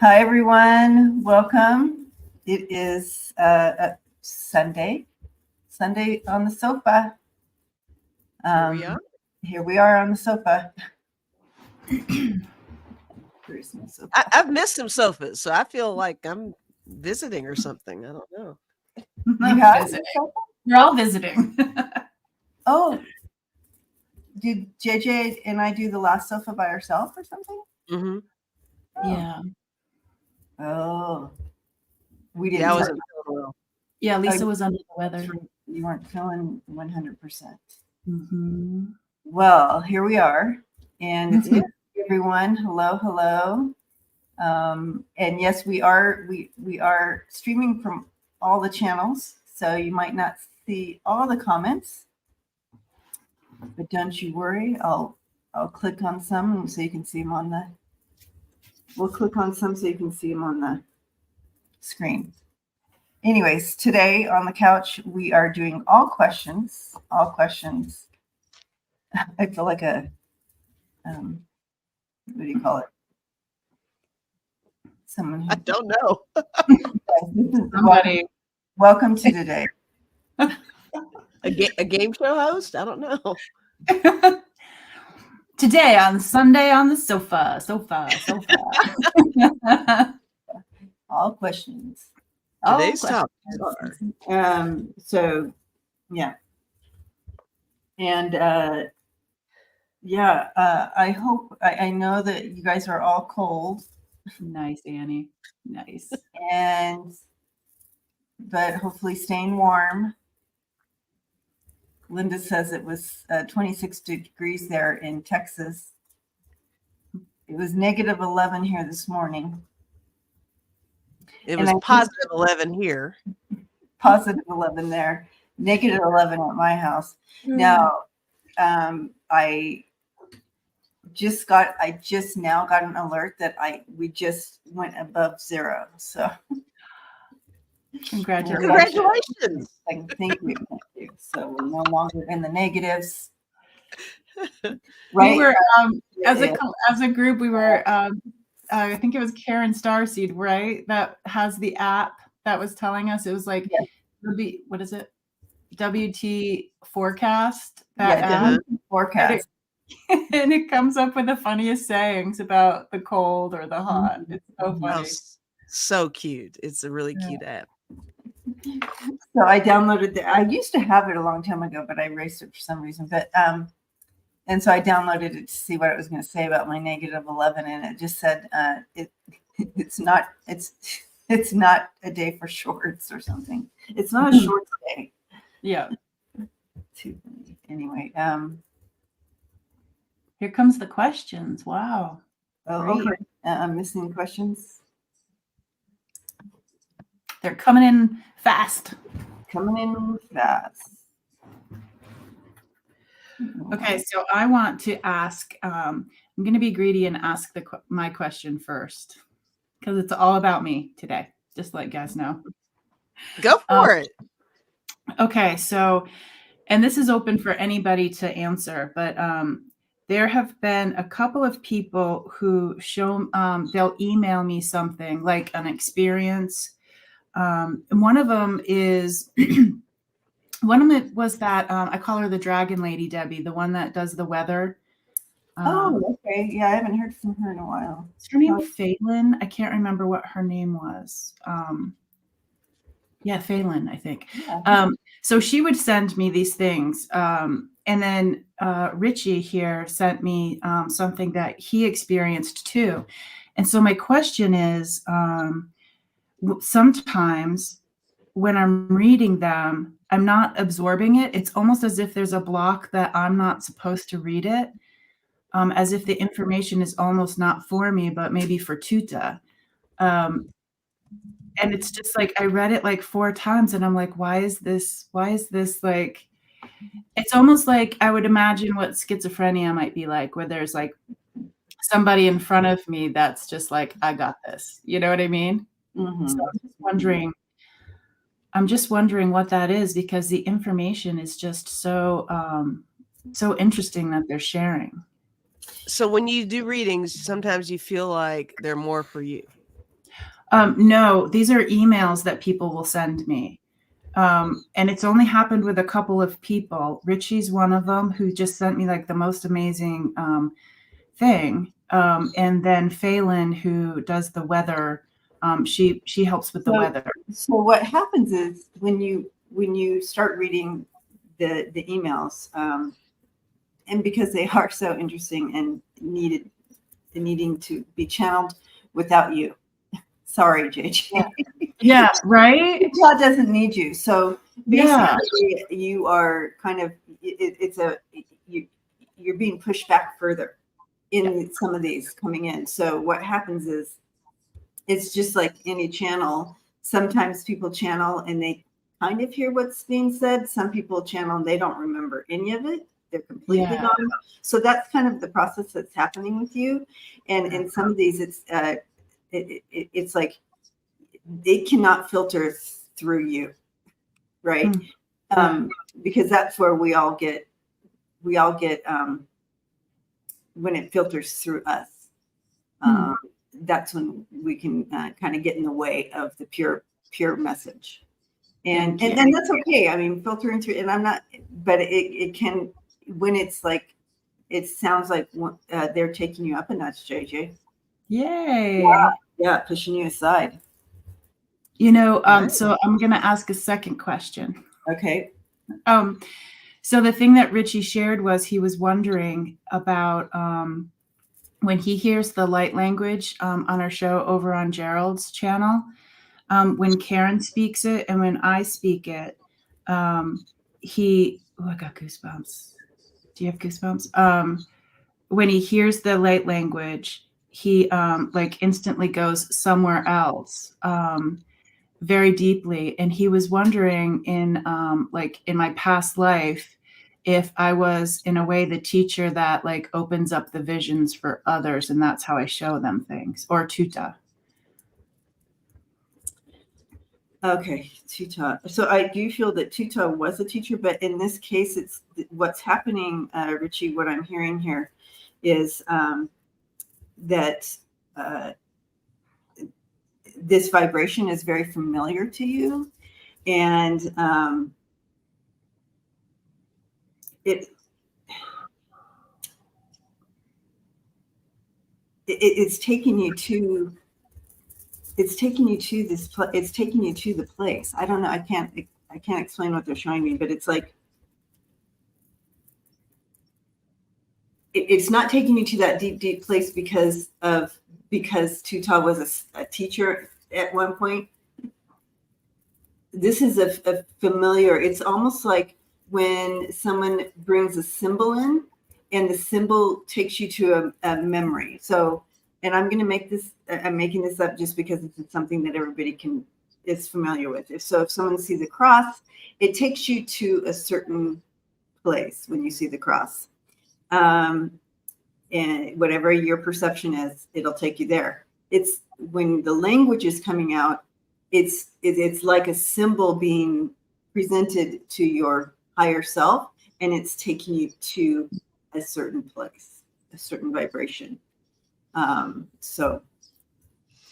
Hi, everyone. Welcome. It is Sunday on the sofa. Here we are. Here we are on the sofa. I've missed some sofas, so I feel like I'm visiting or something. I don't know. You have visiting. We're all visiting. Oh, did JJ and I do the last sofa by ourselves or something? Mm-hmm. Oh. Yeah. Oh, we didn't. Yeah, I wasn't feeling well. Yeah, Lisa was under the weather. You weren't feeling 100%. Mm-hmm. Well, here we are, and it's everyone. Hello. And yes, we are streaming from all the channels, so you might not see all the comments, but don't you worry. I'll click on some so you can see them on the. We'll click on some so you can see them on the screen. Anyways, today on the couch we are doing all questions. All questions. I feel like a what do you call it? Someone who I don't know. Somebody. Welcome to today. A game show host? I don't know. Today on Sunday on the sofa. All questions. Today's topic. So yeah. And I hope I know that you guys are all cold. Nice, Annie. Nice. But hopefully staying warm. Linda says it was 26 degrees there in Texas. It was negative 11 here this morning. It was positive 11 here. Positive 11 there. Negative 11 at my house. Now, I just now got an alert that we just went above zero. So congratulations. Thank you. So we're no longer in the negatives. Right. We were as a group, we were I think it was Karen Starseed, right? That has the app that was telling us it was like what is it? WT forecast. That app forecast. And it comes up with the funniest sayings about the cold or the hot. It's so funny. Oh, so cute. It's a really cute app. So I downloaded I used to have it a long time ago, but I erased it for some reason. But and so I downloaded it to see what it was going to say about my negative 11, and it just said it's not a day for shorts or something. It's not a short day. Yeah. Anyway, here comes the questions. Wow. Oh, okay. I'm missing questions. They're coming in fast. Okay, so I want to ask, I'm going to be greedy and ask my question first because it's all about me today, just to let you guys know. Go for it. Okay, so, and this is open for anybody to answer, but there have been a couple of people who they'll email me something like an experience. And one of them is... One of it was that I call her the Dragon Lady, Debbie, the one that does the weather. Okay. Yeah, I haven't heard from her in a while. Is her name Phelan? I can't remember what her name was. Phelan, I think. Yeah. So she would send me these things. And then Richie here sent me something that he experienced too. And so my question is, sometimes when I'm reading them, I'm not absorbing it. It's almost as if there's a block that I'm not supposed to read it, as if the information is almost not for me, but maybe for Tuta. And it's just like, I read it like 4 times and I'm like, why is this like, it's almost like I would imagine what schizophrenia might be like, where there's like somebody in front of me that's just like, I got this. You know what I mean? Mm-hmm. So I'm just wondering what that is, because the information is just so interesting that they're sharing. So when you do readings, sometimes you feel like they're more for you. No, these are emails that people will send me. And it's only happened with a couple of people. Richie's one of them, who just sent me like the most amazing thing. And then Phelan, who does the weather, she helps with the weather. So what happens is when you start reading the emails, and because they are so interesting and needing to be channeled without you. Sorry, JJ. Yeah, right? God doesn't need you. So basically you are kind of, you're being pushed back further in some of these coming in. So what happens is, it's just like any channel. Sometimes people channel and they kind of hear what's being said. Some people channel and they don't remember any of it. They're completely gone. So that's kind of the process that's happening with you. And in some of these, it's like they cannot filter through you, right? Because that's where we all get when it filters through us. That's when we can kind of get in the way of the pure message, and that's okay. I mean, filtering through, and I'm not, but it can, when it's like, it sounds like they're taking you up a notch, JJ. Yay! Yeah, pushing you aside. You know, so I'm gonna ask a second question. Okay. So the thing that Richie shared was he was wondering about when he hears the light language on our show over on Gerald's channel, when Karen speaks it and when I speak it, I got goosebumps. Do you have goosebumps? When he hears the light language, he like instantly goes somewhere else, very deeply. And he was wondering in my past life, if I was in a way the teacher that like opens up the visions for others, and that's how I show them things, or tuta. Okay, tuta. So I do feel that tuta was a teacher, but in this case, it's what's happening, Richie. What I'm hearing here is that this vibration is very familiar to you, and it's taking you to this it's taking you to the place. I don't know, I can't explain what they're showing me, but it's like it's not taking you to that deep place because Tuta was a teacher at one point. This is a familiar, it's almost like when someone brings a symbol in and the symbol takes you to a memory. So, and I'm making this up just because it's something that everybody is familiar with. If someone sees a cross, it takes you to a certain place when you see the cross. And whatever your perception is, it'll take you there. It's when the language is coming out, it's like a symbol being presented to your higher self, and it's taking you to a certain place, a certain vibration. So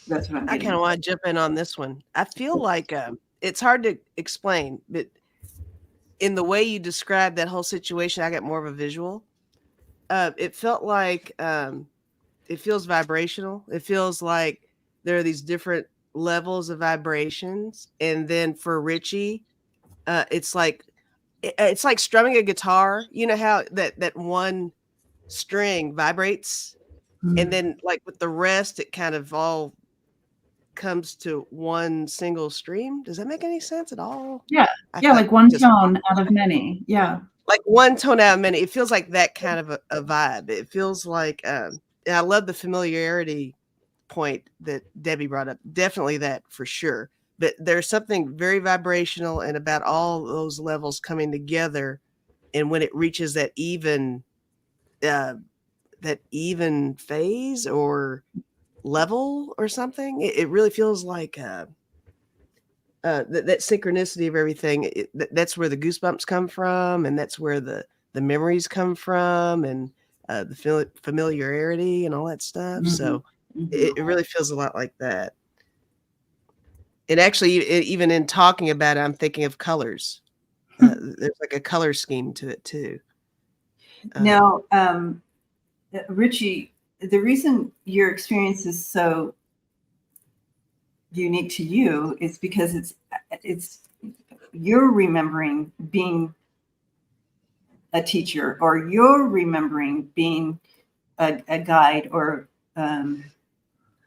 that's what I'm getting. I kind of want to jump in on this one. I feel like it's hard to explain, but in the way you described that whole situation, I got more of a visual. It felt like it feels vibrational. It feels like there are these different levels of vibrations, and then for Richie, it's like strumming a guitar. You know how that one string vibrates, and then like with the rest, it kind of all comes to one single stream. Does that make any sense at all? Yeah, like one tone out of many. Yeah. Like one tone out of many. It feels like that kind of a vibe. It feels like, and I love the familiarity point that Debbie brought up. Definitely that for sure. But there's something very vibrational and about all those levels coming together. And when it reaches that even phase or level or something, it really feels like that synchronicity of everything. That's where the goosebumps come from, and that's where the memories come from, and the familiarity and all that stuff. So it really feels a lot like that. And actually, even in talking about it, I'm thinking of colors. There's like a color scheme to it too. Now, Richie, the reason your experience is so unique to you is because it's you're remembering being a teacher, or you're remembering being a guide, or a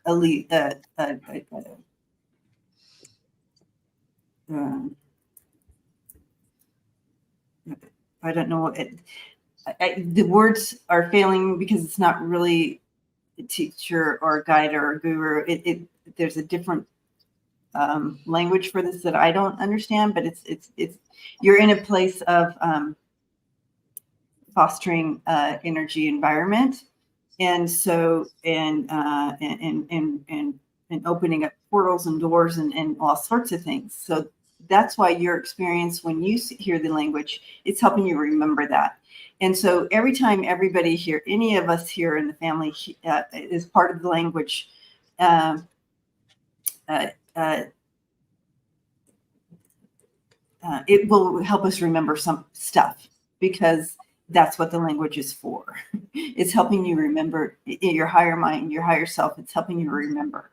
lead, I don't know what the words are failing because it's not really a teacher or a guide or a guru. There's a different language for this that I don't understand, but it's you're in a place of fostering energy environment, and so and opening up portals and doors and all sorts of things. So that's why your experience, when you hear the language, it's helping you remember that. And so every time everybody here, any of us here in the family is part of the language, it will help us remember some stuff, because that's what the language is for. It's helping you remember your higher mind, your higher self. It's helping you remember.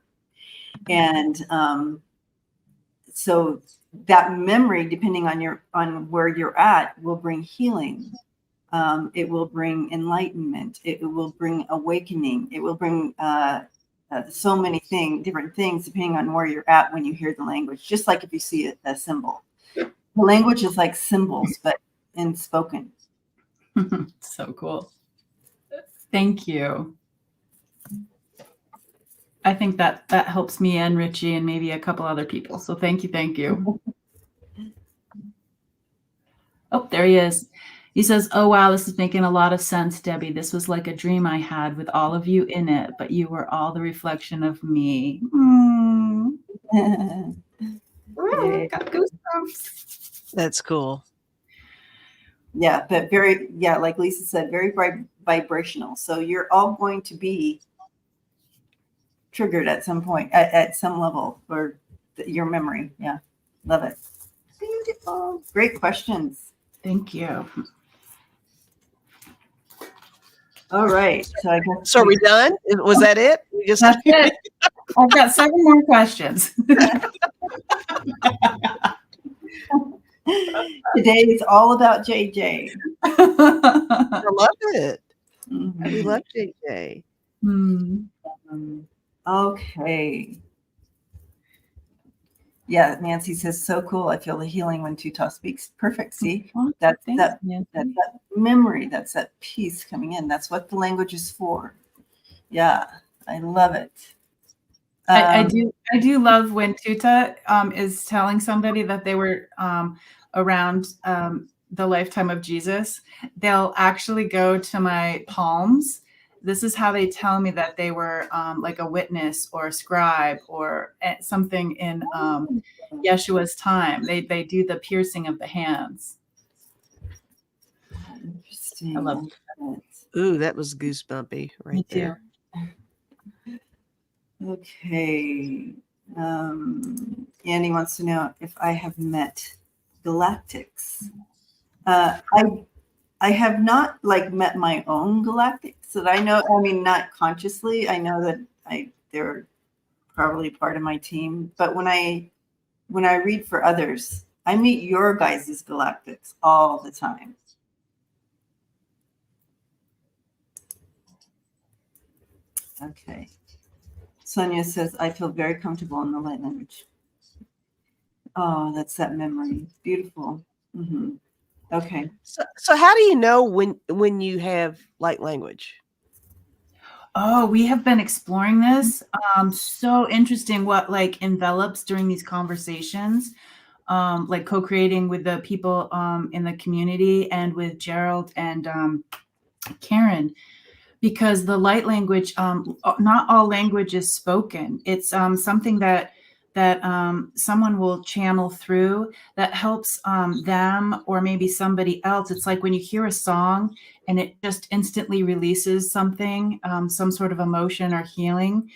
And so that memory, depending on where you're at, will bring healing. It will bring enlightenment. It will bring awakening. It will bring so many different things, depending on where you're at when you hear the language. Just like if you see a symbol. The language is like symbols, but in spoken. So cool. Thank you. I think that helps me and Richie and maybe a couple other people. So thank you. Thank you. Oh, there he is. He says, "Oh, wow, this is making a lot of sense, Debbie. This was like a dream I had with all of you in it, but you were all the reflection of me." Got goosebumps. That's cool. Yeah, but like Lisa said, very vibrational. So you're all going to be triggered at some point, at some level, or your memory. Yeah, love it. Beautiful. Great questions. Thank you. All right. So I guess. So are we done? Was that it? That's it. I've got 7 more questions. Today is all about JJ. I love it. Mm-hmm. We love JJ. Okay. Yeah, Nancy says, so cool. I feel the healing when Tuta speaks. Perfect. See, that's that memory, that's that peace coming in. That's what the language is for. Yeah, I love it. I do love when Tuta is telling somebody that they were around the lifetime of Jesus. They'll actually go to my palms. This is how they tell me that they were like a witness or a scribe or something in Yeshua's time. They do the piercing of the hands. Interesting. I love it. Ooh, that was goosebumpy right there. Okay. Annie wants to know if I have met galactics. I have not met my own galactics that I know. I mean, not consciously. I know that they're probably part of my team. But when I read for others, I meet your guys' galactics all the time. Okay. Sonia says, I feel very comfortable in the light language. Oh, that's that memory. Beautiful. Mm-hmm. Okay. So how do you know when you have light language? Oh, we have been exploring this. So interesting what envelops during these conversations, co-creating with the people in the community and with Gerald and Karen, because the light language, not all language is spoken. It's something that someone will channel through that helps them or maybe somebody else. It's like when you hear a song and it just instantly releases something, some sort of emotion or healing.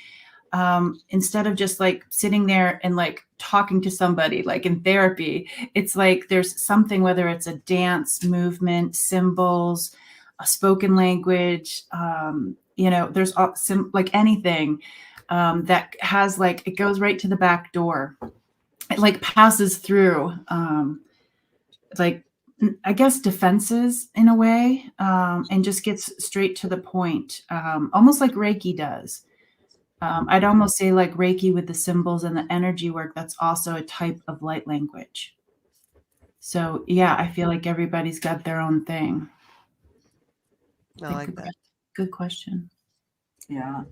instead of just like sitting there and like talking to somebody like in therapy, it's like there's something, whether it's a dance movement, symbols, a spoken language, there's like anything that has like, it goes right to the back door. It like passes through like, I guess, defenses in a way, and just gets straight to the point, almost like Reiki does. I'd almost say like Reiki with the symbols and the energy work, that's also a type of light language. So yeah, I feel like everybody's got their own thing. I like that. Good question. Yeah.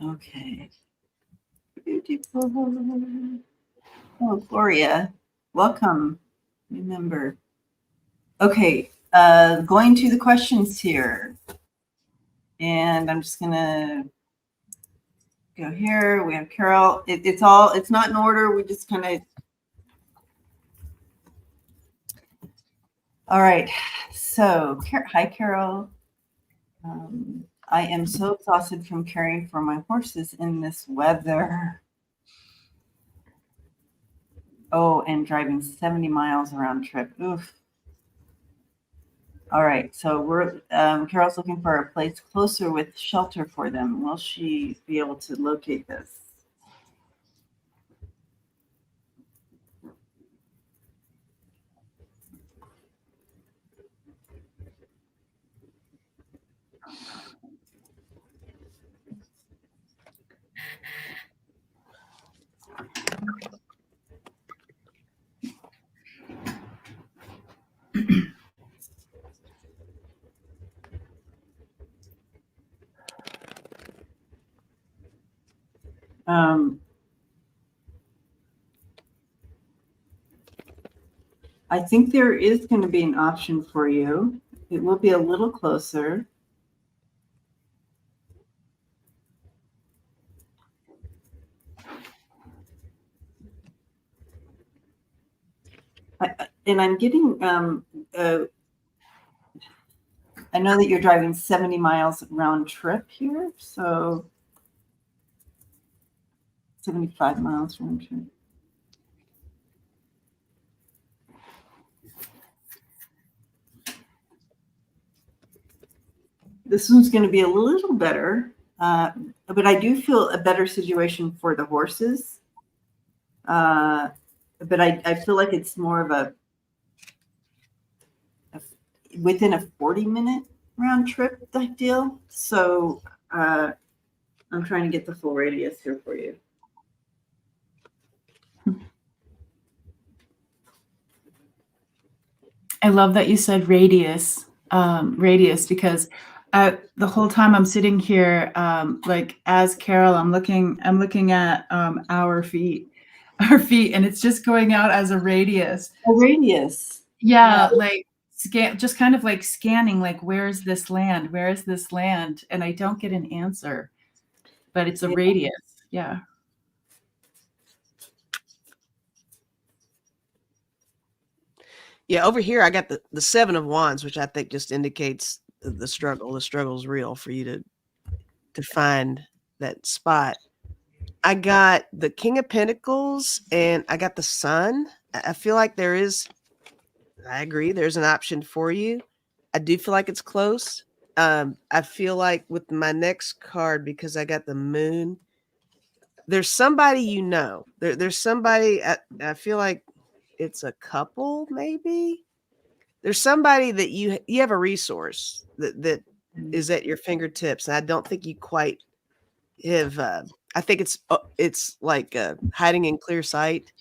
Okay. Beautiful. Oh, Gloria, welcome. Remember. Okay, going to the questions here. And I'm just gonna go here. We have Carol. It's not in order. We just kind of. All right. So, hi, Carol. I am so exhausted from caring for my horses in this weather. Oh, and driving 70 miles round trip. Oof. All right. So Carol's looking for a place closer with shelter for them. Will she be able to locate this? I think there is going to be an option for you. It will be a little closer. And I'm getting, I know that you're driving 70 miles round trip here, so 75 miles round trip. This one's going to be a little better, but I do feel a better situation for the horses. But I feel like it's more of a within a 40-minute round trip type deal. So I'm trying to get the full radius here for you. I love that you said radius, because the whole time I'm sitting here, like as Carol, I'm looking at our feet, and it's just going out as a radius. A radius. Yeah, like just kind of like scanning, like where's this land? Where is this land? And I don't get an answer, but it's a radius. Yeah. Yeah, over here I got the 7 of Wands, which I think just indicates the struggle. The struggle's real for you to find that spot. I got the King of Pentacles and I got the Sun. I feel like I agree, there's an option for you. I do feel like it's close. I feel like with my next card, because I got the Moon, there's somebody there's somebody, I feel like it's a couple, maybe. There's somebody that you have a resource that is at your fingertips. And I don't think you quite have, I think it's like hiding in clear sight.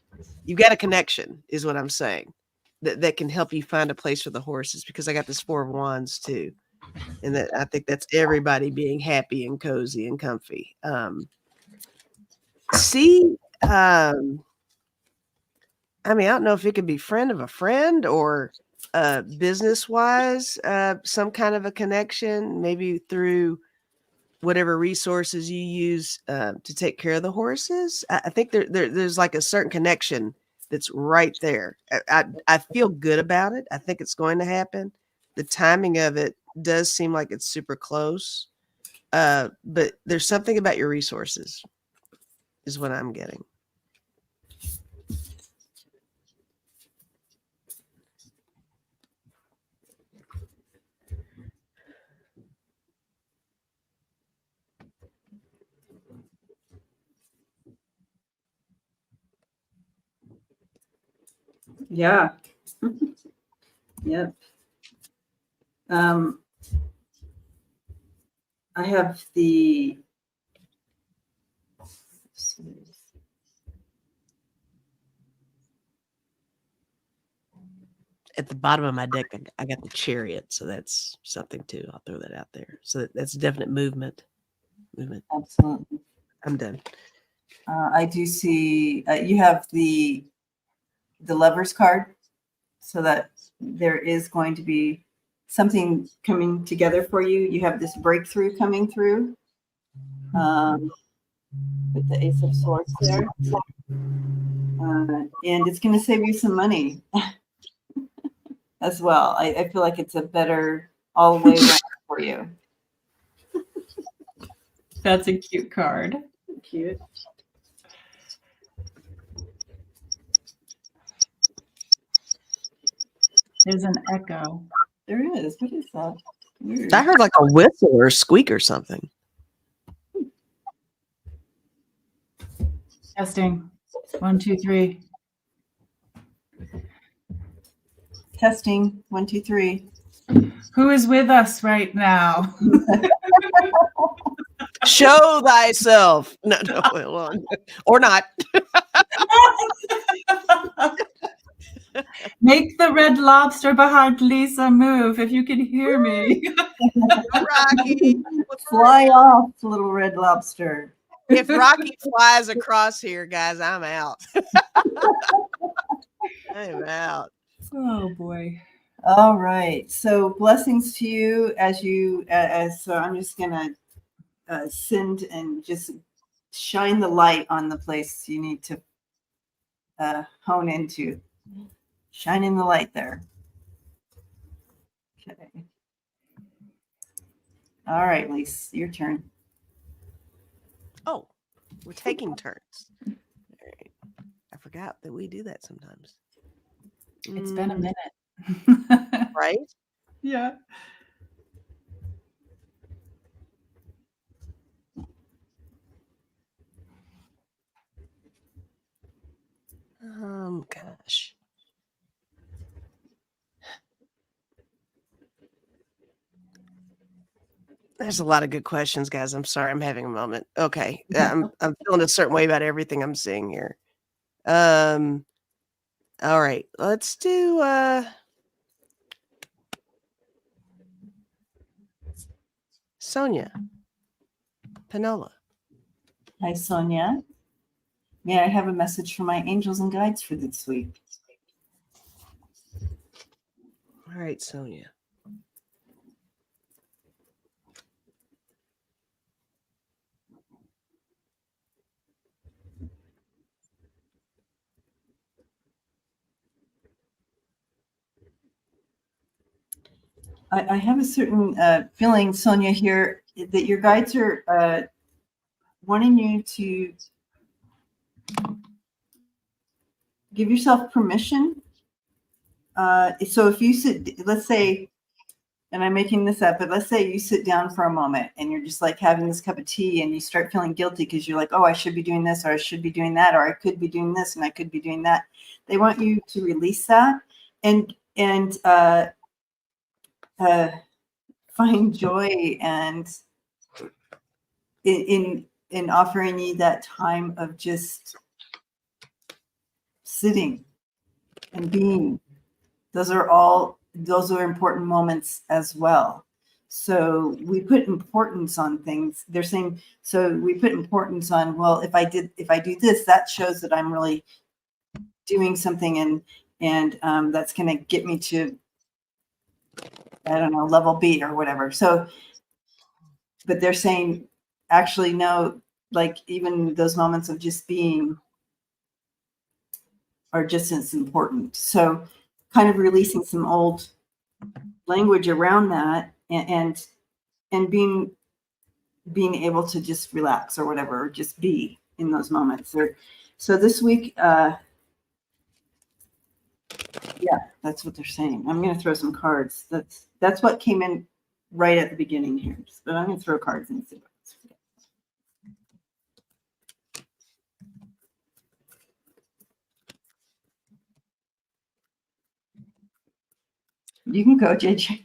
You've got a connection is what I'm saying that can help you find a place for the horses, because I got this 4 of Wands too. And that I think that's everybody being happy and cozy and comfy. I mean, I don't know if it could be friend of a friend or business wise, some kind of a connection, maybe through whatever resources you use to take care of the horses. I think there's like a certain connection that's right there. I feel good about it. I think it's going to happen. The timing of it does seem like it's super close. But there's something about your resources is what I'm getting. Yeah. Yep. I have the At the bottom of my deck, I got the Chariot, so that's something too. I'll throw that out there. So that's definite movement. Absolutely. I'm done. I do see you have the Lover's card, so that there is going to be something coming together for you. You have this breakthrough coming through with the Ace of Swords there. And it's going to save you some money as well. I feel like it's a better all the way around for you. That's a cute card. Cute. There's an echo. There is. What is that? Weird. I heard like a whistle or a squeak or something. Testing. 1, 2, 3. Testing. 1, 2, 3. Who is with us right now? Show thyself. No, well, or not. Make the red lobster behind Lisa move if you can hear me. Rocky, Fly off, little red lobster. if Rocky flies across here, guys, I'm out. I'm out. Oh boy. All right. So blessings to you so I'm just gonna send and just shine the light on the place you need to hone into. Shining the light there. Okay. All right, Lisa, your turn. Oh, we're taking turns. All right. I forgot that we do that sometimes. It's been a minute. Right? Yeah. Gosh. There's a lot of good questions, guys. I'm sorry. I'm having a moment. Okay. I'm feeling a certain way about everything I'm seeing here. All right. Let's do Sonia. Panola. Hi, Sonia. May I have a message from my angels and guides for this week? All right, Sonia. I have a certain feeling, Sonia, here that your guides are wanting you to give yourself permission. So if you sit, let's say, and I'm making this up, but let's say you sit down for a moment and you're just like having this cup of tea and you start feeling guilty because you're like, oh, I should be doing this, or I should be doing that, or I could be doing this and I could be doing that. They want you to release that and find joy and in offering you that time of just sitting and being. Those are important moments as well. So we put importance on things. They're saying, so we put importance on, well, if I do this, that shows that I'm really doing something and that's going to get me to, I don't know, level B or whatever. So, but they're saying, actually, no, like even those moments of just being are just as important. So kind of releasing some old language around that and being being able to just relax or whatever, or just be in those moments. So this week, yeah, that's what they're saying. I'm going to throw some cards. That's what came in right at the beginning here. But I'm going to throw cards and see. You can go, JJ.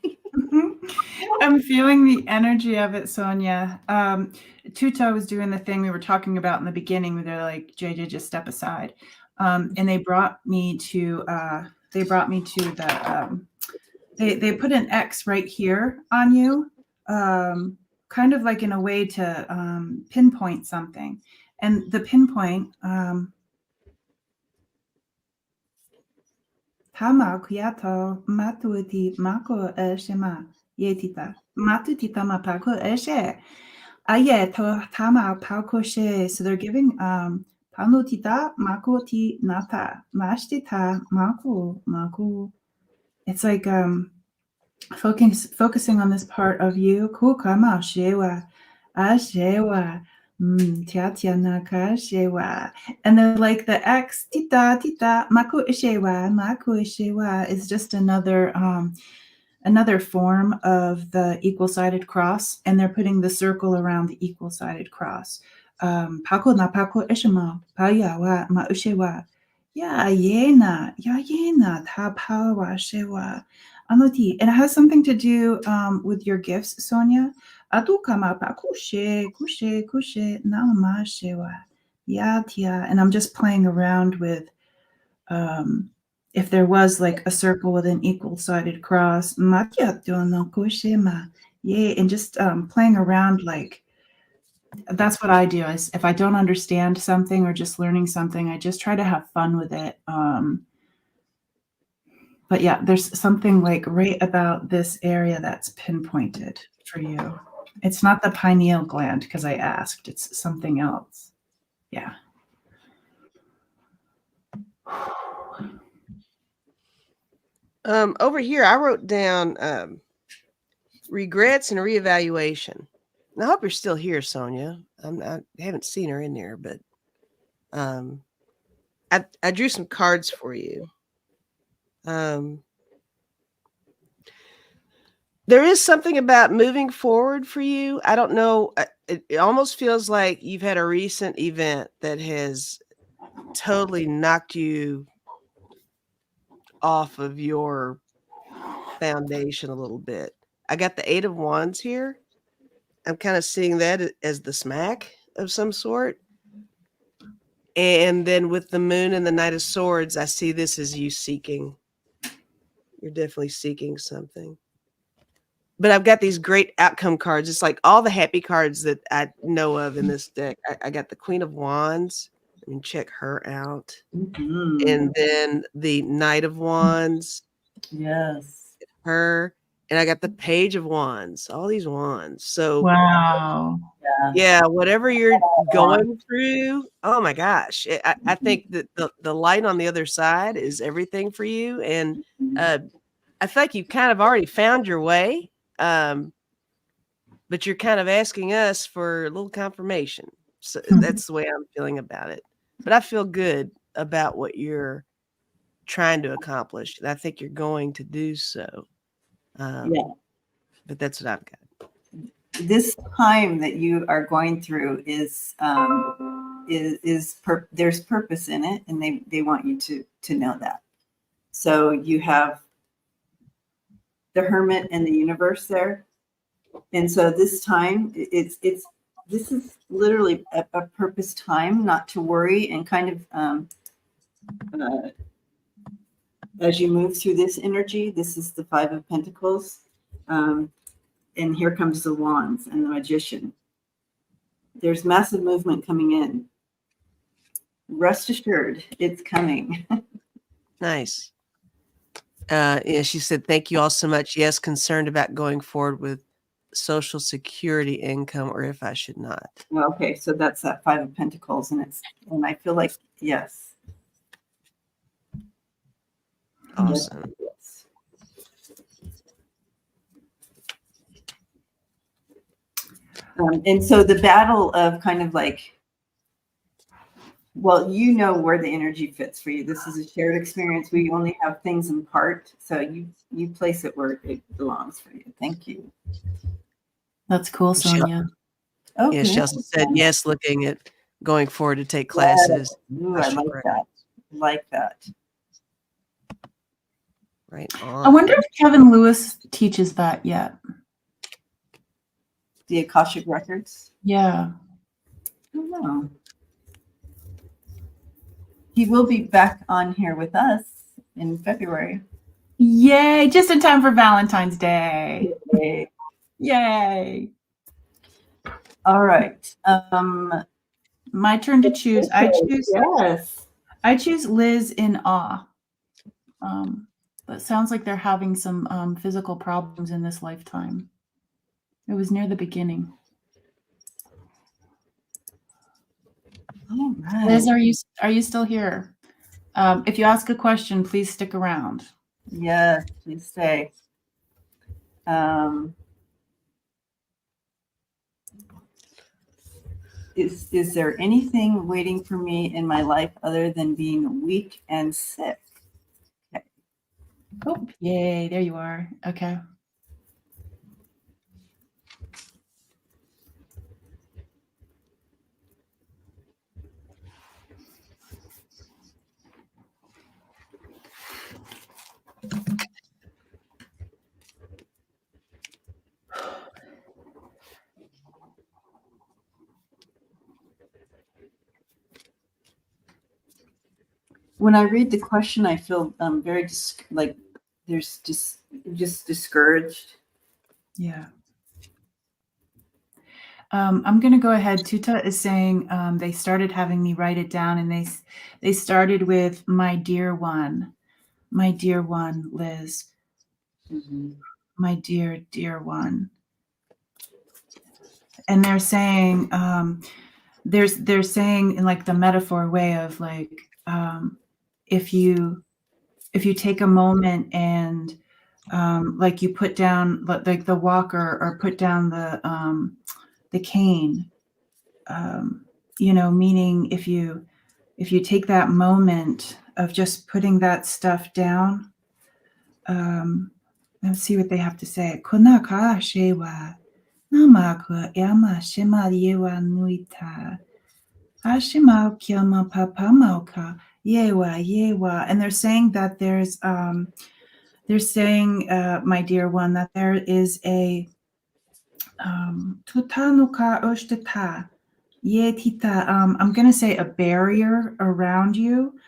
I'm feeling the energy of it, Sonia. Tuta was doing the thing we were talking about in the beginning where they're like, JJ, just step aside. And they brought me to the they put an X right here on you, kind of like in a way to pinpoint something. And the pinpoint, Hama kuyato matuti mako shema yetita matutita mapako eshe ayeto tama pako she. So they're giving panutita mako ti nata mashtita mako. It's like focusing on this part of you. Kukama shewa ashewa. And then like the X tita maku ishewa is just another form of the equal-sided cross, and they're putting the circle around the equal-sided cross. Pako na pako ishima payawa ma ushewa ya yena ta pawa shewa anoti. And it has something to do with your gifts, Sonia. Atukama pa kushe nama shewa ya tia. And I'm just playing around with if there was like a circle with an equal-sided cross, and just playing around, like that's what I do. Is if I don't understand something or just learning something, I just try to have fun with it. But yeah, there's something like right about this area that's pinpointed for you. It's not the pineal gland because I asked. It's something else. Yeah. Over here, I wrote down regrets and reevaluation. And I hope you're still here, Sonia. I haven't seen her in there, but I drew some cards for you. There is something about moving forward for you. I don't know. It almost feels like you've had a recent event that has totally knocked you off of your foundation a little bit. I got the 8 of Wands here. I'm kind of seeing that as the smack of some sort. And then with the Moon and the Knight of Swords, I see this as you seeking. You're definitely seeking something. But I've got these great outcome cards. It's like all the happy cards that I know of in this deck. I got the Queen of Wands. I mean, check her out. Mm-hmm. And then the Knight of Wands. Yes. Her. And I got the Page of Wands. All these wands. So Wow. yeah, whatever you're going through, oh my gosh. I think that the light on the other side is everything for you. And I feel like you've kind of already found your way. But you're kind of asking us for a little confirmation. So that's the way I'm feeling about it. But I feel good about what you're trying to accomplish. And I think you're going to do so. Yeah. But that's what I've got. This time that you are going through is there's purpose in it, and they want you to know that. So you have the Hermit and the Universe there, and so this time this is literally a purpose time, not to worry, and kind of as you move through this energy. This is the 5 of Pentacles. And here comes the Wands and the Magician. There's massive movement coming in. Rest assured, it's coming. Nice. Yeah, she said, thank you all so much. Yes, concerned about going forward with Social Security income, or if I should not. Okay, so that's that 5 of Pentacles, and I feel like yes. Awesome. Yes. And so the battle of kind of like, well, you know where the energy fits for you. This is a shared experience. We only have things in part, so you place it where it belongs for you. Thank you. That's cool, Sonia. Okay. Yeah, she also said yes, looking at going forward to take classes. Ooh, I like that. Like that. Right I on. wonder if Kevin Lewis teaches that yet. The Akashic Records. Yeah. I don't know. He will be back on here with us in February. Yay! Just in time for Valentine's Day. Yay. Yay! All right. My turn to choose. Yes. I choose Liz in awe. That sounds like they're having some physical problems in this lifetime. It was near the beginning. All right. Liz, are you still here? If you ask a question, please stick around. Yes, please stay. Is there anything waiting for me in my life other than being weak and sick? Okay. Oh, yay, there you are. Okay. When I read the question, I feel very like there's just discouraged. Yeah. I'm going to go ahead. Tuta is saying they started having me write it down, and they started with my dear one, Liz, my dear one, and they're saying they're saying in like the metaphor way of like if you take a moment and like you put down like the walker or put down the cane, you know, meaning if you take that moment of just putting that stuff down, let's see what they have to say. Kunaka shewa namaka yama shema yewa nuita ashima kyama papa mauka yewa, and they're saying that they're saying, my dear one, that there is a tutanuka oshtata yetita. I'm going to say a barrier around you.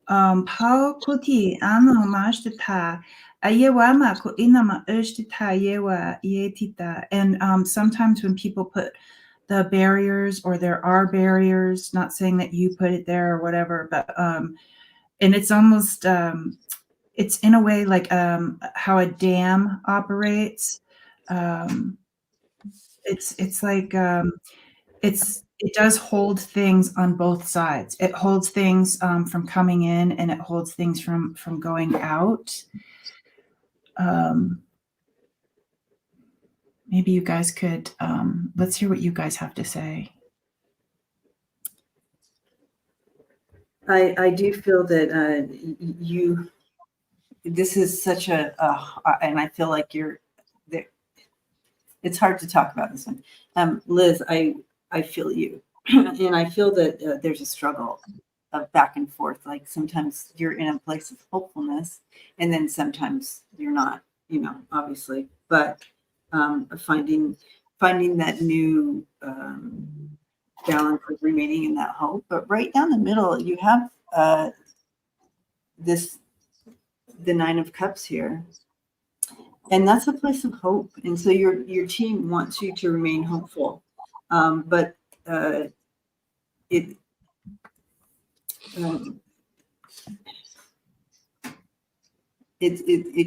Pao kuti ano mashtata ayewama ko inama oshtata yewa yetita. And sometimes when people put the barriers, or there are barriers, not saying that you put it there or whatever, but and it's almost it's in a way like how a dam operates. It's like it does hold things on both sides. It holds things from coming in, and it holds things from going out. Maybe you guys could let's hear what you guys have to say. I do feel that you. This is such a, and I feel like you're. It's hard to talk about this one, Liz. I feel you, and I feel that there's a struggle of back and forth. Like sometimes you're in a place of hopefulness, and then sometimes you're not. You know, obviously, but finding that new balance of remaining in that hope. But right down the middle, you have the Nine of Cups here, and that's a place of hope. And so your team wants you to remain hopeful, but it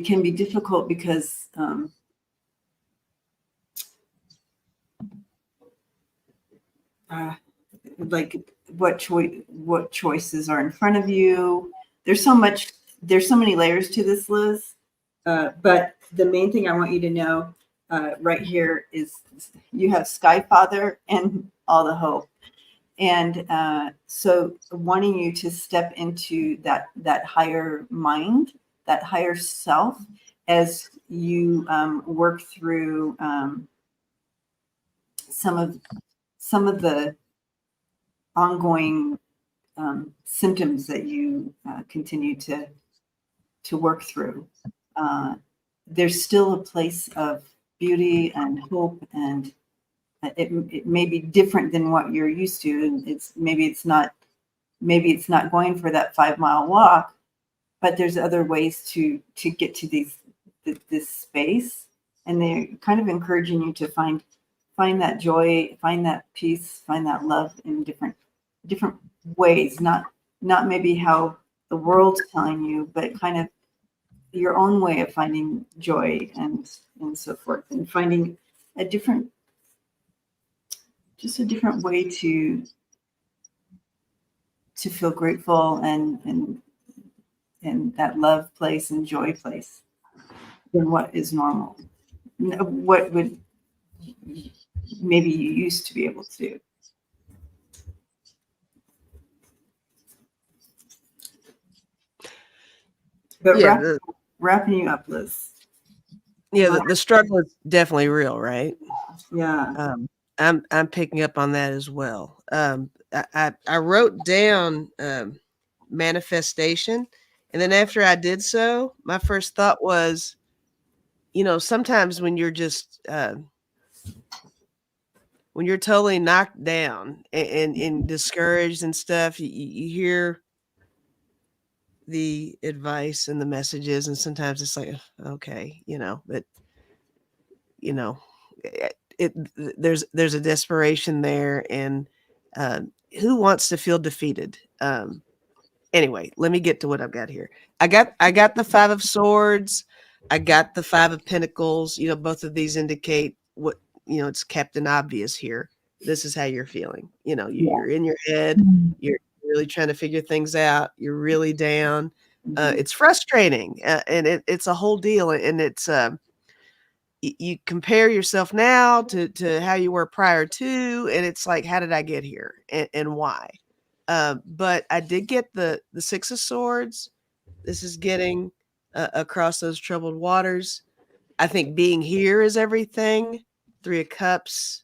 can be difficult because like what choices are in front of you. There's so many layers to this, Liz. But the main thing I want you to know right here is you have Sky Father and all the hope. And so wanting you to step into that higher mind, that higher self, as you work through some of the ongoing symptoms that you continue to work through. There's still a place of beauty and hope, and it may be different than what you're used to. And maybe it's not going for that 5-mile walk, but there's other ways to get to this space, and they're kind of encouraging you to find that joy, find that peace, find that love in different ways, not maybe how the world's telling you, but kind of your own way of finding joy and so forth, and finding a different way to feel grateful and that love place and joy place than what is normal, what would maybe you used to be able to do. But Yeah, wrapping you up, Liz. Yeah, the struggle is definitely real, right? Yeah. I'm picking up on that as well. I wrote down manifestation, and then after I did so, my first thought was, sometimes when you're just when you're totally knocked down and discouraged and stuff, you hear the advice and the messages, and sometimes it's like, okay, but there's a desperation there, and who wants to feel defeated? Anyway, let me get to what I've got here. I got the 5 of Swords. I got the 5 of Pentacles. Both of these indicate what, it's Captain Obvious here. This is how you're feeling. You're in your head. You're really trying to figure things out. You're really down. It's frustrating, and it's a whole deal. And it's you compare yourself now to how you were prior to, and it's like, how did I get here, and why? But I did get the 6 of Swords. This is getting across those troubled waters. I think being here is everything. 3 of Cups,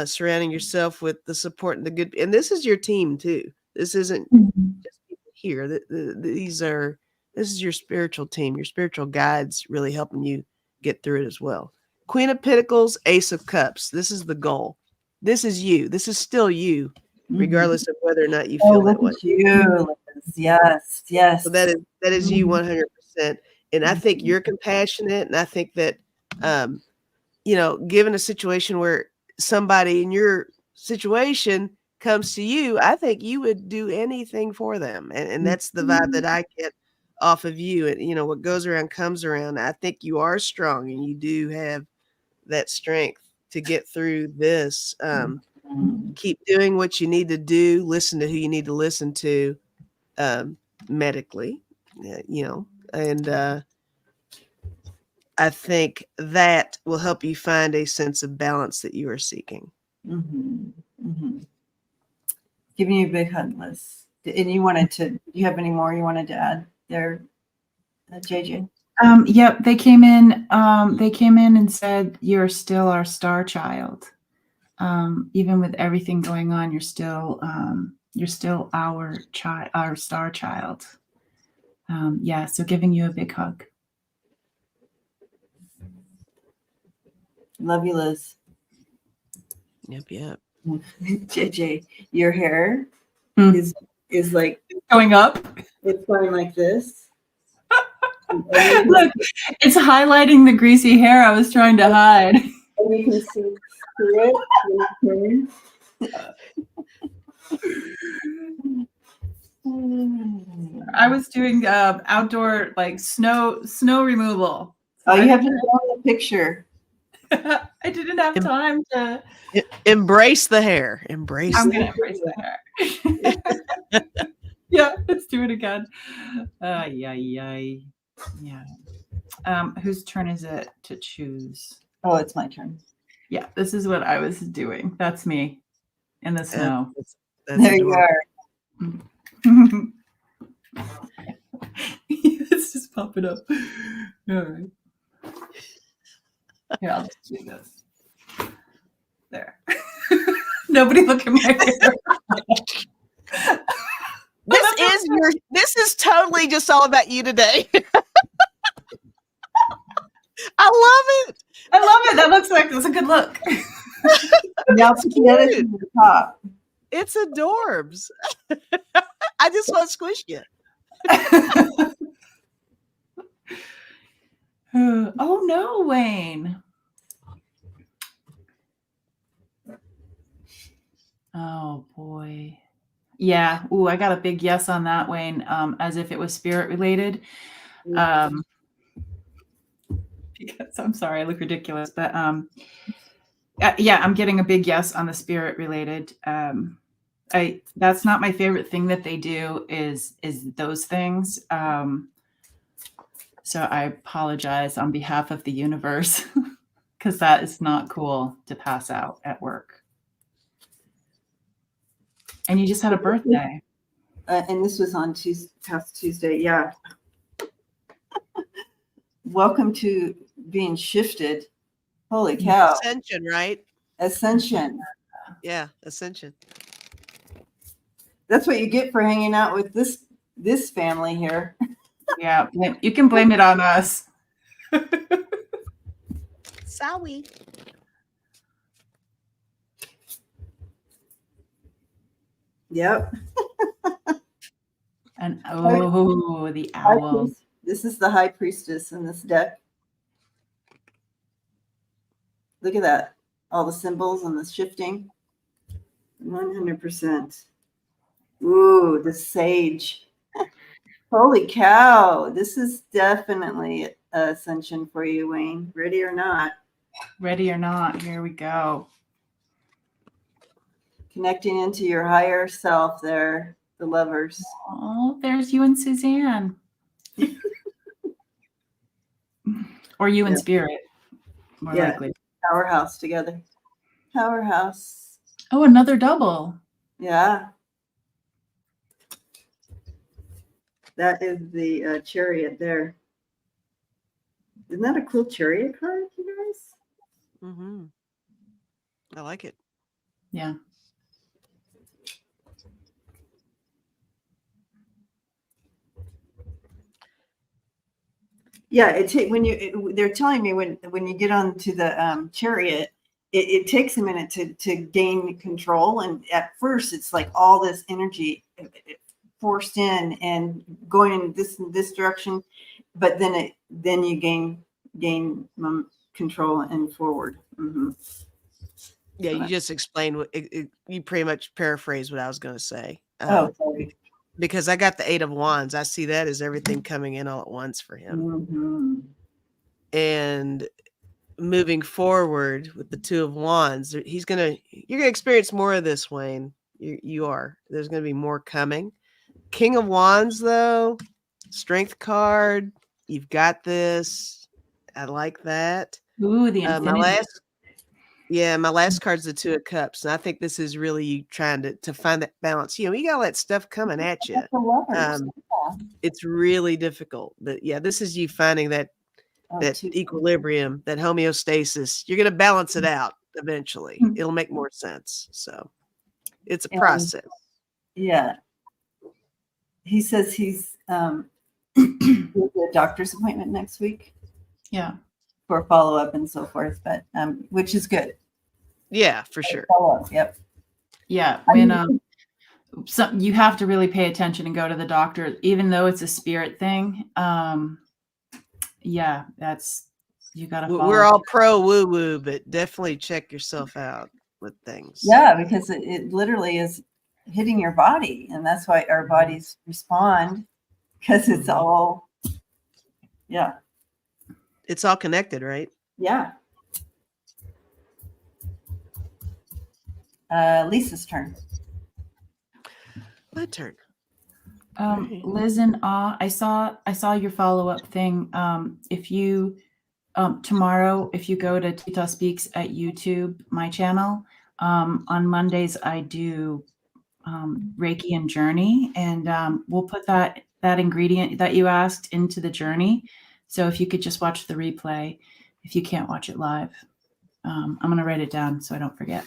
surrounding yourself with the support and the good. And this is your team too. This isn't just people here. This is your spiritual team. Your spiritual guides really helping you get through it as well. Queen of Pentacles, Ace of Cups. This is the goal. This is you. This is still you, regardless of whether or not you feel that way. You, yes. So that is you 100%. And I think you're compassionate, and I think that given a situation where somebody in your situation comes to you, I think you would do anything for them. And that's the vibe that I get off of you. And what goes around comes around. I think you are strong, and you do have that strength to get through this. Keep doing what you need to do, listen to who you need to listen to, medically, and I think that will help you find a sense of balance that you are seeking. Giving you a big hug, Liz. And do you have any more you wanted to add there, JJ? Yep, they came in and said, you're still our star child. Even with everything going on, you're still our star child. Yeah, so giving you a big hug. Love you, Liz. Yep. JJ, your hair is like going up. It's going like this. Look, it's highlighting the greasy hair I was trying to hide. And you can see through it. I was doing outdoor snow removal. Oh, you have to draw the picture. I didn't have time to embrace the hair. I'm gonna embrace the hair. Yeah, let's do it again. Yeah. Whose turn is it to choose? Oh, it's my turn. Yeah, this is what I was doing. That's me in the snow. That's There you adorable. are. It's just popping up. All right. Here, I'll just do this. There. Nobody look at my hair. This is totally just all about you today. I love it. I love it. That looks like it's a good look. Now to get it to the top. It's adorbs. I just want to squish you. Oh no, Wayne. Oh boy. Yeah. Ooh, I got a big yes on that, Wayne. As if it was spirit related. Because I'm sorry, I look ridiculous, but yeah, I'm getting a big yes on the spirit related. That's not my favorite thing that they do is those things. So I apologize on behalf of the universe because that is not cool to pass out at work. And you just had a birthday. And this was on past Tuesday. Yeah. Welcome to being shifted. Holy cow. Ascension, right? Ascension. Yeah, ascension. That's what you get for hanging out with this family here. Yeah, you can blame it on us. Sorry. Yep. And oh, the owl. This is the high priestess in this deck. Look at that. All the symbols and the shifting. 100%. Ooh, the sage. Holy cow. This is definitely ascension for you, Wayne. Ready or not. Ready or not, here we go. Connecting into your higher self there, the lovers. Oh, there's you and Suzanne. Or you and Spirit, more likely. Powerhouse together. Powerhouse. Oh, another double. Yeah. That is the chariot there. Isn't that a cool chariot card, you guys? Mm-hmm. I like it. Yeah. Yeah, they're telling me when you get onto the chariot, it takes a minute to gain control, and at first it's like all this energy forced in and going in this direction, but then you gain control and forward. Mm-hmm. Yeah, you just explained what you pretty much paraphrased what I was going to say. Sorry. Because I got the 8 of Wands. I see that as everything coming in all at once for him. Mm-hmm. And moving forward with the 2 of Wands, you're going to experience more of this, Wayne. You are. There's going to be more coming. King of Wands, though, strength card. You've got this. I like that. Ooh, the infinity. My last card's the 2 of Cups, and I think this is really you trying to find that balance. You got all that stuff coming at you. It's really difficult, but yeah, this is you finding that equilibrium, that homeostasis. You're going to balance it out eventually. It'll make more sense. So it's a process. Yeah. He says he's with a doctor's appointment next week. Yeah. For follow-up and so forth, but which is good. Yeah, for sure. Follow-up, yep. Yeah. When you have to really pay attention and go to the doctor, even though it's a spirit thing. Yeah, you gotta follow. We're all pro woo-woo, but definitely check yourself out with things. Yeah, because it literally is hitting your body, and that's why our bodies respond, because it's all it's all connected, right? Yeah. Lisa's turn. My turn. Liz and I saw your follow-up thing. If you Tomorrow, if you go to Tita Speaks at YouTube, my channel, on Mondays I do Reiki and Journey, and we'll put that ingredient that you asked into the journey. So if you could just watch the replay, if you can't watch it live, I'm going to write it down so I don't forget.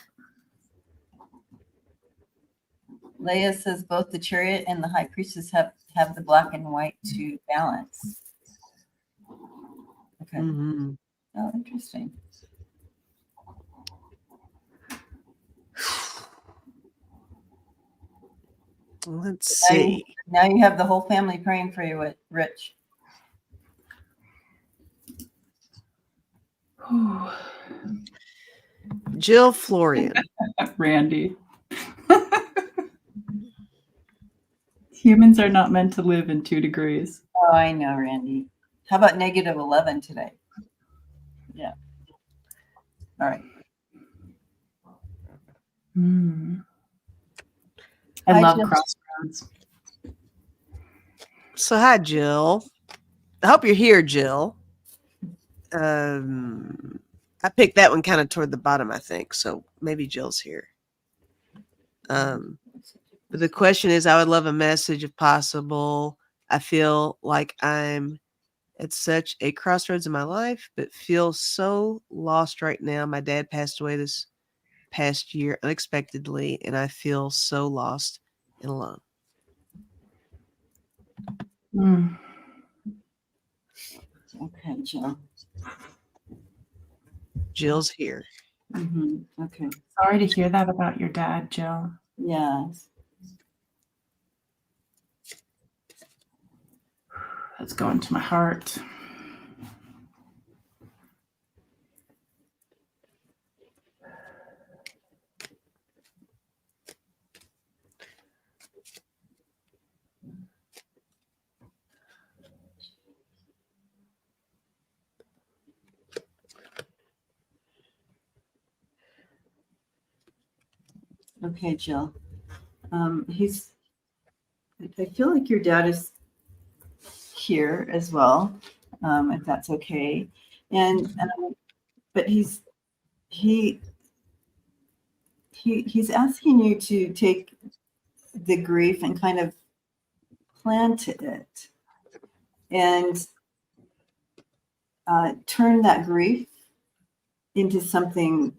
Leah says both the Chariot and the High Priestess have the black and white to balance. Okay. Mm-hmm. Oh, interesting. Let's see. Now you have the whole family praying for you, Rich. Jill Florian. Randy. Humans are not meant to live in 2 degrees. Oh, I know, Randy. How about -11 today? Yeah. All right. I love crossroads. So hi, Jill. I hope you're here, Jill. I picked that one kind of toward the bottom, I think. So maybe Jill's here. But the question is, I would love a message if possible. I feel like I'm at such a crossroads in my life, but feel so lost right now. My dad passed away this past year unexpectedly, and I feel so lost and alone. Okay, Jill. Jill's here. Okay. Sorry to hear that about your dad, Jill. Yes. That's going to my heart. Okay, Jill. I feel like your dad is here as well, if that's okay. But he's asking you to take the grief and kind of plant it and turn that grief into something.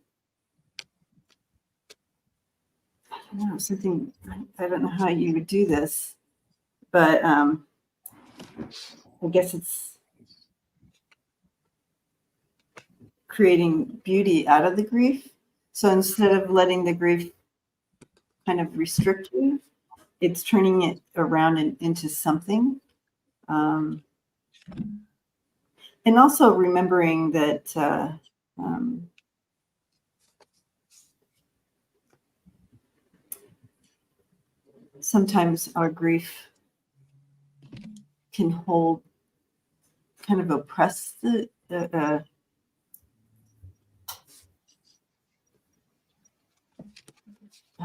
I don't know how you would do this, but I guess it's creating beauty out of the grief. So instead of letting the grief kind of restrict you, it's turning it around into something. And also remembering that sometimes our grief can kind of oppress the I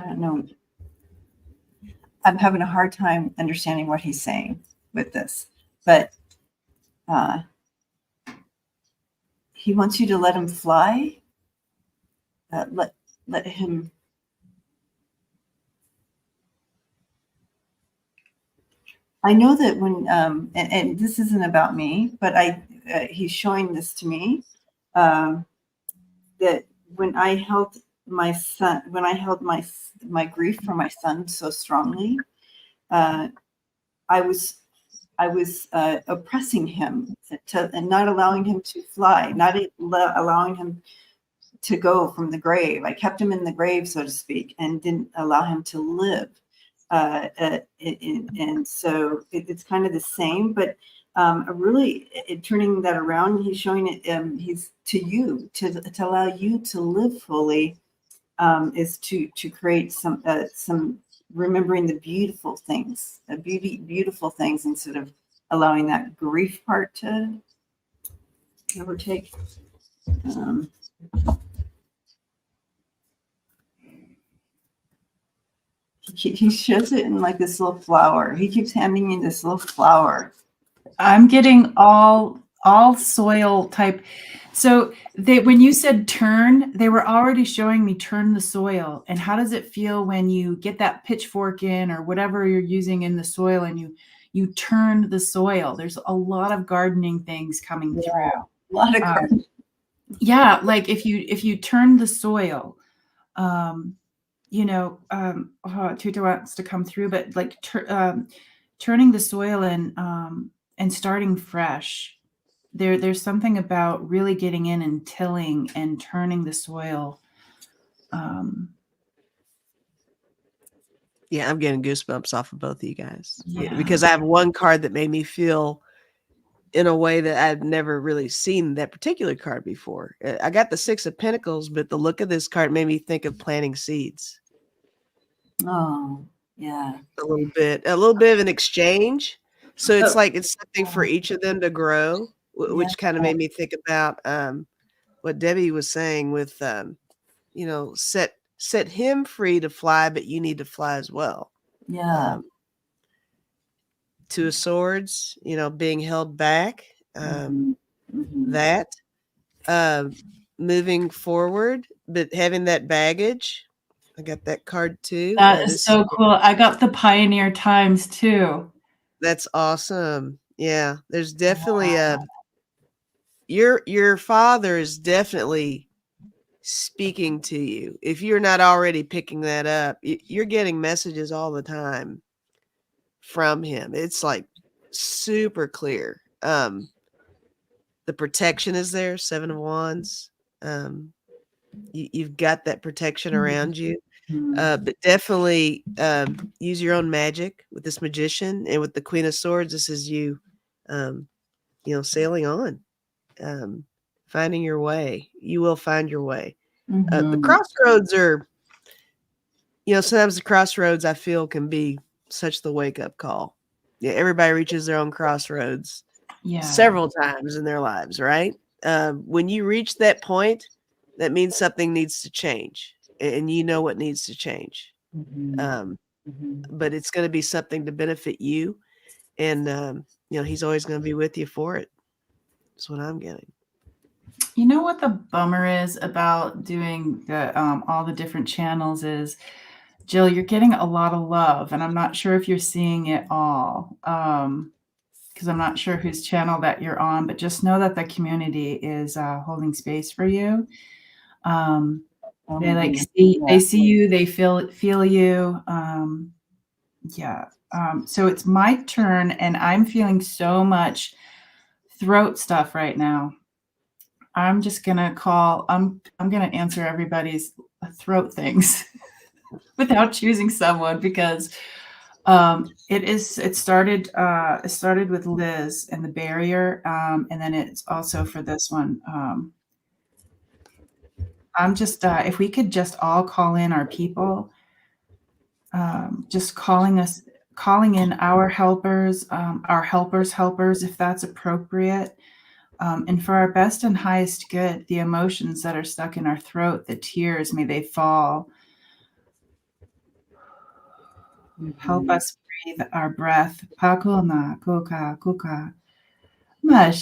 don't know. I'm having a hard time understanding what he's saying with this, but he wants you to let him fly. Let him. I know that when and this isn't about me, but he's showing this to me that when I held my son, when I held my grief for my son so strongly, I was oppressing him and not allowing him to fly, not allowing him to go from the grave. I kept him in the grave, so to speak, and didn't allow him to live. And so it's kind of the same, but really turning that around, he's showing it. He's to you to allow you to live fully, is to create some remembering the beautiful things, beautiful things, instead of allowing that grief part to overtake. He shows it in like this little flower. He keeps handing me this little flower. I'm getting all all soil type. So when you said turn, they were already showing me turn the soil. And how does it feel when you get that pitchfork in or whatever you're using in the soil and you turn the soil? There's a lot of gardening things coming through. A lot of gardening. Yeah, like if you turn the soil, Tutor wants to come through, but like turning the soil and starting fresh. There's something about really getting in and tilling and turning the soil. Yeah, I'm getting goosebumps off of both of you guys. Yeah. Because I have one card that made me feel in a way that I've never really seen that particular card before. I got the Six of Pentacles, but the look of this card made me think of planting seeds. Oh, yeah. A little bit of an exchange. So it's Oh. like it's something for each of them to grow, which kind of made me think about what Debbie was saying with set him free to fly, but you need to fly as well. Yeah. Two of Swords, being held back. That moving forward, but having that baggage. I got that card too. That is so cool. I got the Pioneer Times too. That's awesome. Yeah, there's definitely your father is definitely speaking to you. If you're not already picking that up, you're getting messages all the time from him. It's like super clear. The protection is there, 7 of Wands. You've got that protection around you. But definitely use your own magic with this Magician, and with the Queen of Swords, this is you, sailing on, finding your way. You will find your way. The crossroads are, sometimes the crossroads I feel can be such the wake up call. Yeah, everybody reaches their own crossroads several times in their lives, right? When you reach that point, that means something needs to change, and you know what needs to change. But it's going to be something to benefit you, and he's always going to be with you for it. That's what I'm getting. You know what the bummer is about doing the all the different channels is, Jill, you're getting a lot of love, and I'm not sure if you're seeing it all, because I'm not sure whose channel that you're on, but just know that the community is holding space for you. They see you, they feel you. So it's my turn, and I'm feeling so much throat stuff right now. I'm just gonna I'm gonna answer everybody's throat things without choosing someone, because it started with Liz and the barrier, and then it's also for this one. I'm just if we could just all call in our people, just calling in our helpers, helpers, if that's appropriate. And for our best and highest good, the emotions that are stuck in our throat, the tears, may they fall. Help us breathe our breath. Pakuna, kuka, kuka. They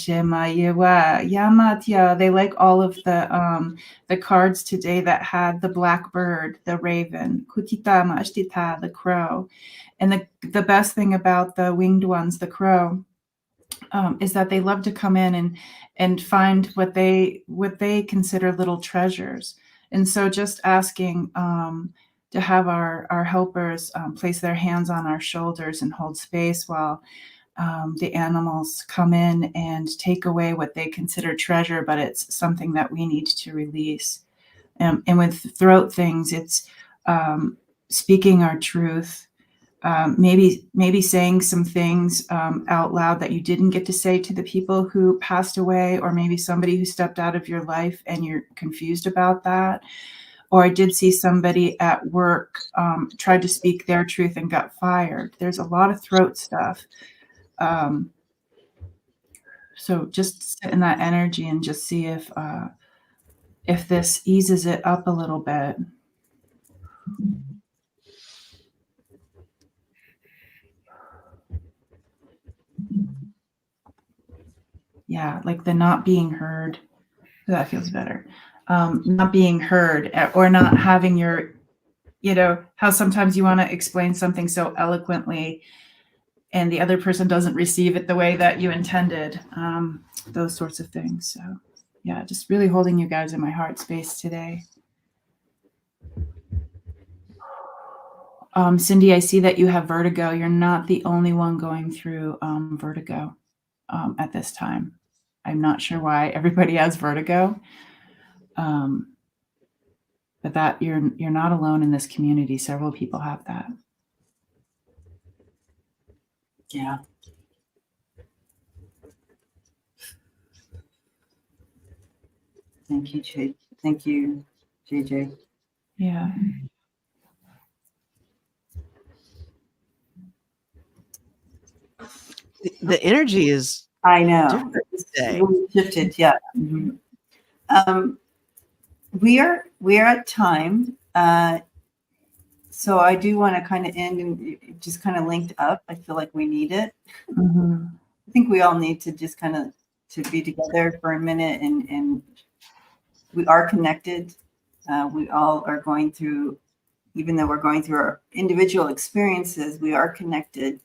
like all of the cards today that had the blackbird, the raven, kutita mashtita, the crow. And the best thing about the winged ones, the crow, is that they love to come in and find what they consider little treasures. And so just asking to have our helpers place their hands on our shoulders and hold space while the animals come in and take away what they consider treasure, but it's something that we need to release. And with throat things, it's speaking our truth. Maybe saying some things out loud that you didn't get to say to the people who passed away, or maybe somebody who stepped out of your life and you're confused about that. Or I did see somebody at work tried to speak their truth and got fired. There's a lot of throat stuff. So just sit in that energy and just see if this eases it up a little bit. Yeah, like the not being heard. That feels better. Not being heard or not having your, how sometimes you want to explain something so eloquently and the other person doesn't receive it the way that you intended. Those sorts of things. So yeah, just really holding you guys in my heart space today. Cindy, I see that you have vertigo. You're not the only one going through vertigo at this time. I'm not sure why everybody has vertigo, but that you're not alone in this community. Several people have that. Yeah. Thank you, Jay. Thank you, JJ. Yeah. The energy is I know. different today. Really shifted, yeah. Mm-hmm. We are at time. So I do want to kind of end and just kind of linked up. I feel like we need it. Mm-hmm. I think we all need to just kind of to be together for a minute, and we are connected. We all are going through, even though we're going through our individual experiences, we are connected,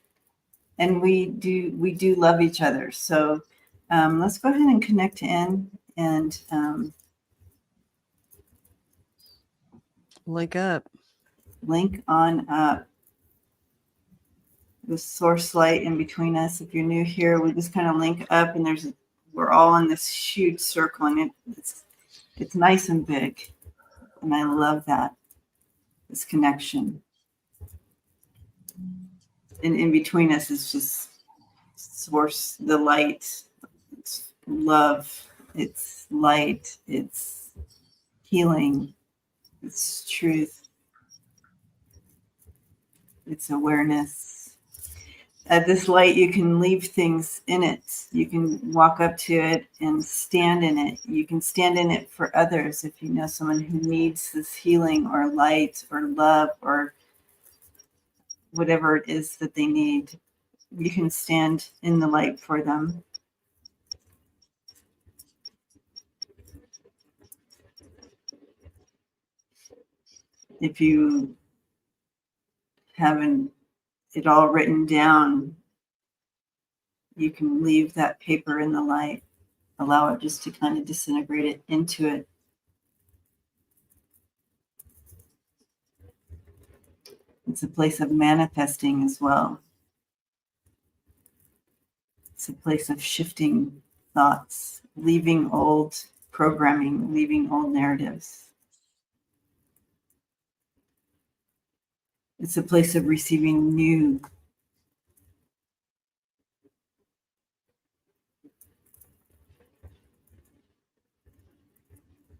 and we do love each other. So let's go ahead and connect in and Link up. link on up. The source light in between us. If you're new here, we just kind of link up, and we're all in this huge circle, and it's nice and big, and I love that, this connection. And in between us is just source, the light. It's love, it's light, it's healing, it's truth, it's awareness. At this light, you can leave things in it. You can walk up to it and stand in it. You can stand in it for others if you know someone who needs this healing or light or love or whatever it is that they need. You can stand in the light for them. If you haven't it all written down, you can leave that paper in the light, allow it just to kind of disintegrate it into it. It's a place of manifesting as well. It's a place of shifting thoughts, leaving old programming, leaving old narratives. It's a place of receiving new.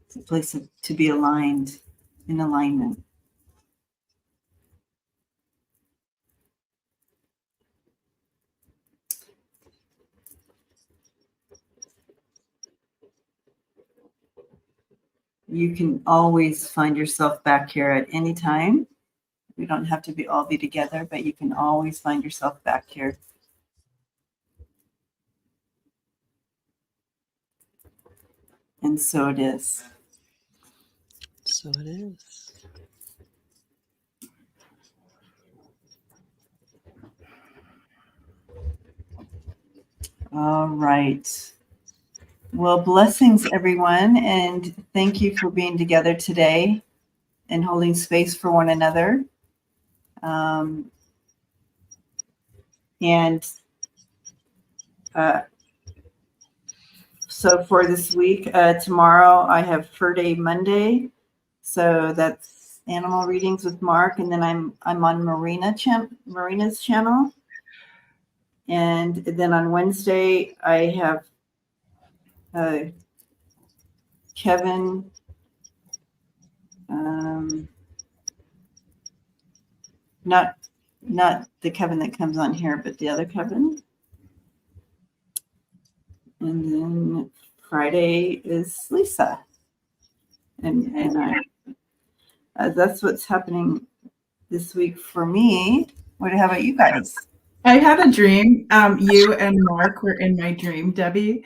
It's a place to be aligned, in alignment. You can always find yourself back here at any time. We don't have to all be together, but you can always find yourself back here. And so it is. So it is. All right. Well, blessings, everyone. And thank you for being together today and holding space for one another. So for this week, tomorrow I have Fur Day Monday. So that's animal readings with Mark. And then I'm on Marina's channel. And then on Wednesday, I have Kevin. Not the Kevin that comes on here, but the other Kevin. And then Friday is Lisa. And that's what's happening this week for me. How about you guys? I had a dream. You and Mark were in my dream, Debbie.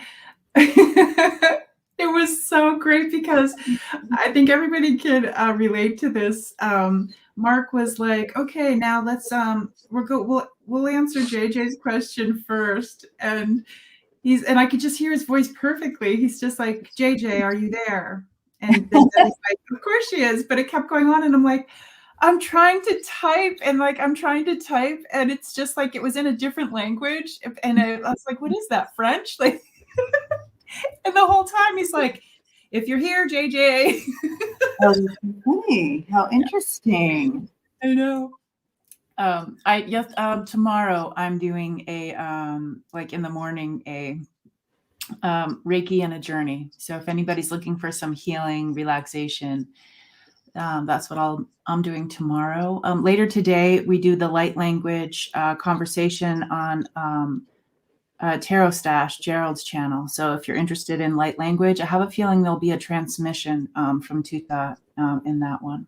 It was so great because I think everybody can relate to this. Mark was like, "Okay, now let's we'll answer JJ's question first," and I could just hear his voice perfectly. He's just like, "JJ, are you there?" And then Debbie's like, "Of course she is," but it kept going on, and I'm like, I'm trying to type and it's just like it was in a different language. And I was like, what is that, French? Like, and the whole time he's like, if you're here, JJ. Oh, funny. How interesting. I know. Tomorrow I'm doing a like in the morning a Reiki and a journey. So if anybody's looking for some healing, relaxation, that's what I'm doing tomorrow. Later today, we do the light language conversation on Tarot Stash, Gerald's channel. So if you're interested in light language, I have a feeling there'll be a transmission from Tuta in that one.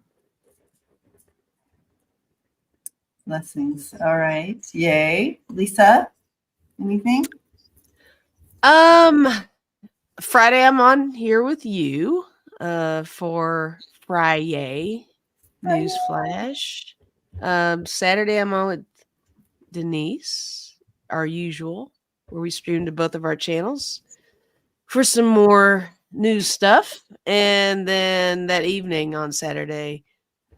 Blessings. All right. Yay. Lisa, anything? Friday I'm on here with you for Friday News Flash. Saturday I'm on with Denise, our usual, where we stream to both of our channels for some more news stuff. And then that evening on Saturday,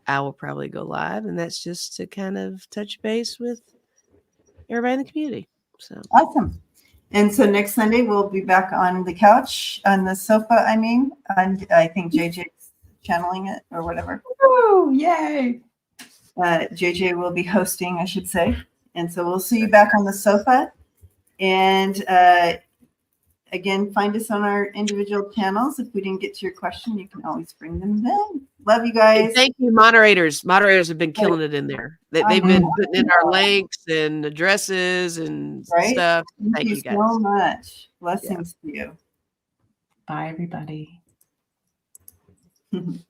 I will probably go live, and that's just to kind of touch base with everybody in the community. So Awesome. And so next Sunday we'll be back on the couch, on the sofa. And I think JJ's channeling it or whatever. Oh, yay! JJ will be hosting, I should say. And so we'll see you back on the sofa. And again, find us on our individual channels. If we didn't get to your question, you can always bring them then. Love you guys. and thank you, moderators. Moderators have been killing it in there. They've been putting in our links and addresses and stuff. Thank you guys so much. Blessings to you. Bye, everybody.